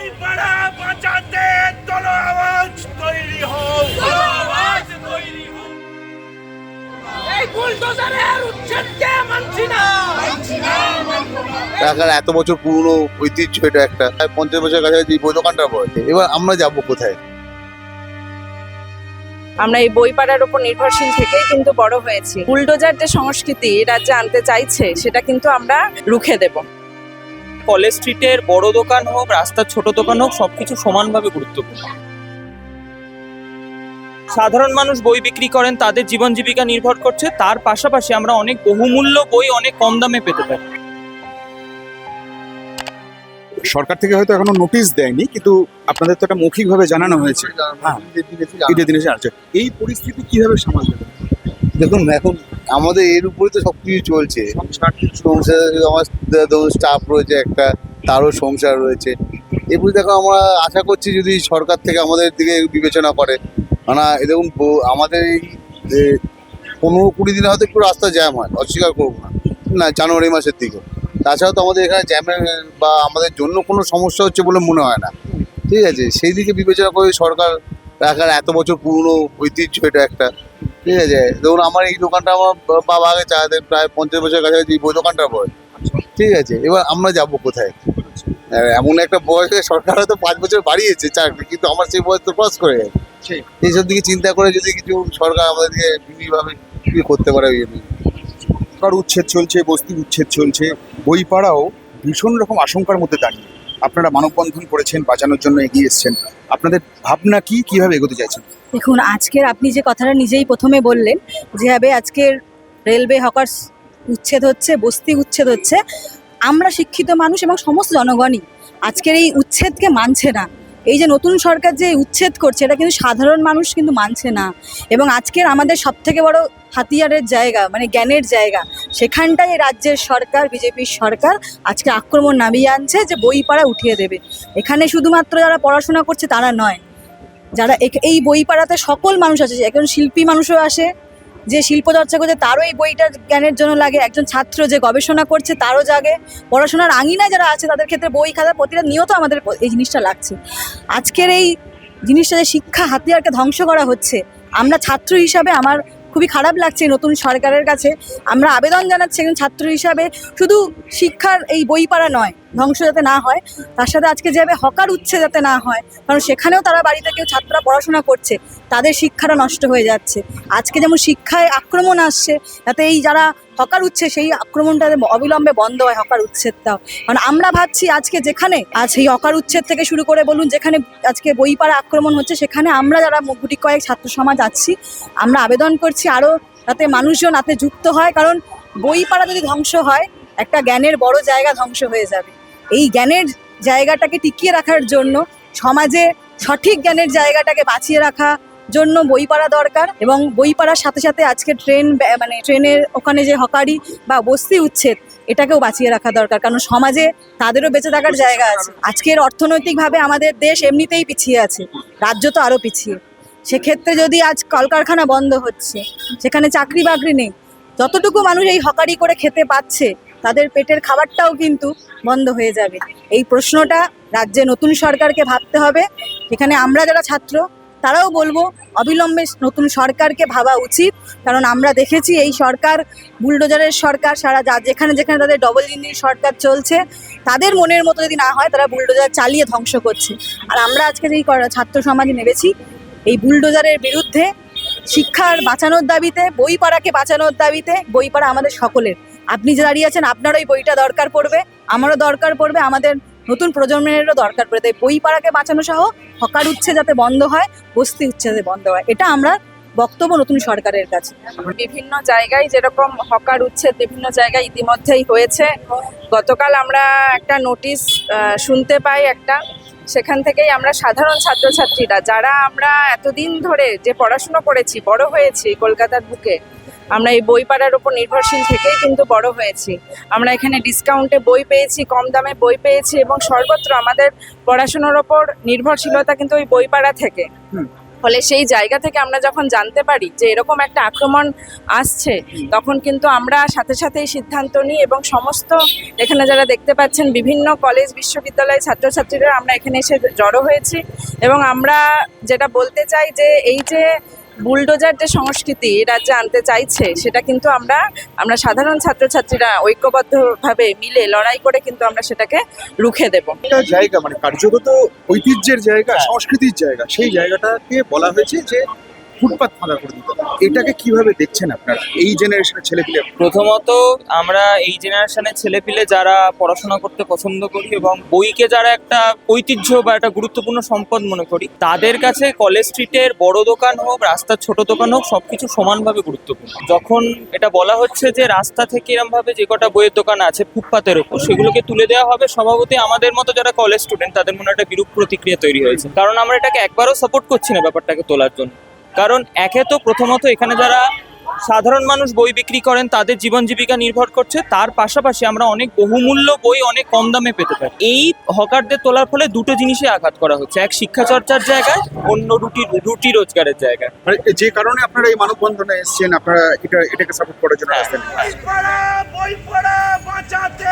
বইপাড়া বাঁচাতে তোলো আওয়াজ তৈরি হও, আওয়াজ তৈরি হও। এই বুলডোজারের উচ্ছেদকে মানছি না। ঢাকার এত বছর পুরনো ঐতিহ্য, এটা একটা 50 বছরের কাছাকাছি বই দোকানটা পড়ে। এবার আমরা যাবো কোথায়? আমরা এই বইপাড়ার উপর নির্ভরশীল থেকেই কিন্তু বড় হয়েছি। বুলডোজার যে সংস্কৃতি রাজ্যে আনতে চাইছে সেটা কিন্তু আমরা রুখে দেব। কলেজ স্ট্রিটের বড় দোকান হোক, রাস্তার ছোট দোকান হোক, সবকিছু সমানভাবে গুরুত্বপূর্ণ। সাধারণ মানুষ বই বিক্রি করেন, তাদের জীবন জীবিকা নির্ভর করছে। তার পাশাপাশি আমরা অনেক বহুমূল্য বই অনেক কম দামে পেতে পারি। সরকার থেকে হয়তো এখনো নোটিশ দেয়নি, কিন্তু আপনাদের তো একটা মৌখিকভাবে জানানো হয়েছে। হ্যাঁ, ঈদের দিনে জানাচ্ছে। এই পরিস্থিতি কিভাবে সামাল দেবে? দেখুন, এখন আমাদের এর উপরে তো সবকিছু চলছে। সংসার, আমার ধরুন স্টাফ রয়েছে একটা, তারও সংসার রয়েছে। এরপরে দেখো, আমরা আশা করছি যদি সরকার থেকে আমাদের দিকে বিবেচনা করে। মানে দেখুন, আমাদের এই 15-20 দিনে হয়তো একটু রাস্তা জ্যাম হয়, অস্বীকার করবো না, জানুয়ারি মাসের দিকে। তাছাড়াও তো আমাদের এখানে জ্যামের বা আমাদের জন্য কোনো সমস্যা হচ্ছে বলে মনে হয় না। ঠিক আছে, সেই দিকে বিবেচনা করে সরকার, ঢাকার এত বছর পুরনো ঐতিহ্য এটা একটা। ঠিক আছে, ধরুন আমার এই দোকানটা আমার বাবা আগে চালাতেন, প্রায় 50 বছরের কাছাকাছি বই দোকানটা পড়ে। ঠিক আছে, এবার আমরা যাবো কোথায়? এমন একটা বয়সে সরকার হয়তো 5 বছর বাড়িয়েছে চাকরি, কিন্তু আমার সেই বয়স তো ক্রস করে গেছে। এইসব দিকে চিন্তা করে যদি কিছু সরকার আমাদেরকে বিভিন্নভাবে কি করতে পারে। সরকার উচ্ছেদ চলছে, বস্তি উচ্ছেদ চলছে, বইপাড়াও ভীষণ রকম আশঙ্কার মধ্যে দাঁড়িয়ে। আপনারা মানববন্ধন করেছেন, বাঁচানোর জন্য এগিয়ে এসেছেন। আপনাদের ভাবনা কি, কিভাবে এগোতে চাইছেন? দেখুন, আজকের আপনি যে কথাটা নিজেই প্রথমে বললেন, যেভাবে আজকের রেলওয়ে হকার্স উচ্ছেদ হচ্ছে, বস্তি উচ্ছেদ হচ্ছে, আমরা শিক্ষিত মানুষ এবং সমস্ত জনগণই আজকের এই উচ্ছেদকে মানছে না। এই যে নতুন সরকার যে উচ্ছেদ করছে, এটা কিন্তু সাধারণ মানুষ কিন্তু মানছে না। এবং আজকের আমাদের সবথেকে বড় হাতিয়ারের জায়গা, মানে জ্ঞানের জায়গা, সেখানটায় এই রাজ্যের সরকার, বিজেপির সরকার আজকে আক্রমণ নামিয়ে আনছে যে বইপাড়া উঠিয়ে দেবে। এখানে শুধুমাত্র যারা পড়াশোনা করছে তারা নয়, যারা এই বইপাড়াতে সকল মানুষ আছে। একজন শিল্পী মানুষও আসে, যে শিল্প চর্চা করছে তারও এই বইটা জ্ঞানের জন্য লাগে। একজন ছাত্র যে গবেষণা করছে তারও জাগে। পড়াশোনার আঙিনায় যারা আছে তাদের ক্ষেত্রে বই খাতা প্রতিটা নিয়ত আমাদের এই জিনিসটা লাগছে। আজকের এই জিনিসটা যে শিক্ষা হাতিয়ারকে ধ্বংস করা হচ্ছে, আমরা ছাত্র হিসাবে আমার খুবই খারাপ লাগছে এই নতুন সরকারের কাছে। আমরা আবেদন জানাচ্ছি একজন ছাত্র হিসাবে, শুধু শিক্ষার এই বইপাড়া নয়, ধ্বংস যাতে না হয়, তার সাথে আজকে যেভাবে হকার উচ্ছে যাতে না হয়, কারণ সেখানেও তারা বাড়িতে কেউ ছাত্ররা পড়াশোনা করছে, তাদের শিক্ষাটা নষ্ট হয়ে যাচ্ছে। আজকে যেমন শিক্ষায় আক্রমণ আসছে, যাতে এই যারা হকার উচ্ছে সেই আক্রমণটা অবিলম্বে বন্ধ হয়, হকার উচ্ছেদটাও। কারণ আমরা ভাবছি আজকে যেখানে আজ এই হকার উচ্ছেদ থেকে শুরু করে বলুন, যেখানে আজকে বইপাড়া আক্রমণ হচ্ছে, সেখানে আমরা যারা গুটি কয়েক ছাত্র সমাজ আছি, আমরা আবেদন করছি আরও যাতে মানুষজন তাতে যুক্ত হয়। কারণ বইপাড়া যদি ধ্বংস হয়, একটা জ্ঞানের বড় জায়গা ধ্বংস হয়ে যাবে। এই জ্ঞানের জায়গাটাকে টিকিয়ে রাখার জন্য, সমাজে সঠিক জ্ঞানের জায়গাটাকে বাঁচিয়ে রাখা জন্য বইপাড়া দরকার। এবং বইপাড়ার সাথে সাথে আজকে ট্রেনের ওখানে যে হকারি বা বস্তি উচ্ছেদ, এটাকেও বাঁচিয়ে রাখা দরকার, কারণ সমাজে তাদেরও বেঁচে থাকার জায়গা আছে। আজকের অর্থনৈতিকভাবে আমাদের দেশ এমনিতেই পিছিয়ে আছে, রাজ্য তো আরও পিছিয়ে। সেক্ষেত্রে যদি আজ কলকারখানা বন্ধ হচ্ছে, সেখানে চাকরি বাকরি নেই, যতটুকু মানুষ এই হকারি করে খেতে পাচ্ছে তাদের পেটের খাবারটাও কিন্তু বন্ধ হয়ে যাবে। এই প্রশ্নটা রাজ্যে নতুন সরকারকে ভাবতে হবে। এখানে আমরা যারা ছাত্র তারাও বলবো অবিলম্বে নতুন সরকারকে ভাবা উচিত। কারণ আমরা দেখেছি এই সরকার বুলডোজারের সরকার, সারা যেখানে যেখানে তাদের ডবল ইঞ্জিন সরকার চলছে, তাদের মনের মতো যদি না হয় তারা বুলডোজার চালিয়ে ধ্বংস করছে। আর আমরা আজকে যেই ছাত্র সমাজে নেমেছি এই বুলডোজারের বিরুদ্ধে, শিক্ষার বাঁচানোর দাবিতে, বইপাড়াকে বাঁচানোর দাবিতে। বইপাড়া আমাদের সকলের। আপনি যে দাঁড়িয়ে আছেন, আপনারও এই বইটা দরকার পড়বে, আমারও দরকার পড়বে, আমাদের নতুন প্রজন্মেরও দরকার পড়বে। তাই বইপাড়াকে বাঁচানো সহ হকার উচ্ছে যাতে বন্ধ হয়, বস্তি উচ্ছে যাতে বন্ধ হয়, এটা আমরা বক্তব্য নতুন সরকারের কাছে। বিভিন্ন জায়গায় যেরকম হকার উচ্ছেদ বিভিন্ন জায়গায় ইতিমধ্যেই হয়েছে। গতকাল আমরা একটা নোটিশ শুনতে পাই একটা, সেখান থেকেই আমরা সাধারণ ছাত্রছাত্রীরা, যারা আমরা এতদিন ধরে যে পড়াশুনো করেছি, বড় হয়েছি কলকাতার বুকে, আমরা এই বইপাড়ার উপর নির্ভরশীল থেকেই কিন্তু বড় হয়েছি। আমরা এখানে ডিসকাউন্টে বই পেয়েছি, কম দামে বই পেয়েছি, এবং সর্বত্র আমাদের পড়াশোনার ওপর নির্ভরশীলতা কিন্তু ওই বইপাড়া থেকে। ফলে সেই জায়গা থেকে আমরা যখন জানতে পারি যে এরকম একটা আক্রমণ আসছে, তখন কিন্তু আমরা সাথে সাথেই সিদ্ধান্ত নিই এবং সমস্ত এখানে যারা দেখতে পাচ্ছেন বিভিন্ন কলেজ বিশ্ববিদ্যালয় ছাত্রছাত্রীরা আমরা এখানে এসে জড়ো হয়েছি। এবং আমরা যেটা বলতে চাই যে এই যে বুলডোজার যে সংস্কৃতি এই রাজ্যে আনতে চাইছে, সেটা কিন্তু আমরা সাধারণ ছাত্রছাত্রীরা ঐক্যবদ্ধভাবে মিলে লড়াই করে কিন্তু আমরা সেটাকে রুখে দেব। একটা জায়গা মানে কার্যত ঐতিহ্যের জায়গা, সংস্কৃতির জায়গা, সেই জায়গাটাকে বলা হয়েছে যে ফুটপাত ফাঁকা করে দিতে হবে। এটাকে কিভাবে দেখছেন আপনারা এই জেনারেশনের ছেলেপিলে? প্রথমত আমরা এই জেনারেশনের ছেলেপিলে যারা পড়াশোনা করতে পছন্দ করি এবং বইকে যারা একটা ঐতিহ্য বা একটা গুরুত্বপূর্ণ সম্পদ মনে করি, তাদের কাছে কলেজ স্ট্রিটের বড় দোকান হোক, রাস্তার ছোট দোকান হোক, সবকিছু সমানভাবে গুরুত্বপূর্ণ। যখন এটা বলা হচ্ছে যে রাস্তা থেকে এরমভাবে যে কটা বইয়ের দোকান আছে ফুটপাতের ওপর, সেগুলোকে তুলে দেওয়া হবে, স্বভাবতই আমাদের মতো যারা কলেজ স্টুডেন্ট তাদের মনে একটা বিরূপ প্রতিক্রিয়া তৈরি হয়েছে। কারণ আমরা এটাকে একবারও সাপোর্ট করছি না ব্যাপারটাকে তোলার জন্য। কারণ একে তো প্রথমত এখানে যারা সাধারণ মানুষ বই বিক্রি করেন তাদের জীবন জীবিকা নির্ভর করছে, তার পাশাপাশি আমরা অনেক বহুমূল্য বই অনেক কম দামে পেতে পারি। এই হকারদের তোলার ফলে দুটো জিনিসে আঘাত করা হচ্ছে, এক শিক্ষা চর্চার জায়গায়, অন্য রুটি রোজগারের জায়গায়। মানে যে কারণে আপনারা এই মানববন্ধনে এসেছেন, আপনারা এটাকে সাপোর্ট করার জন্য আসছেন। বই পড়া বাঁচাতে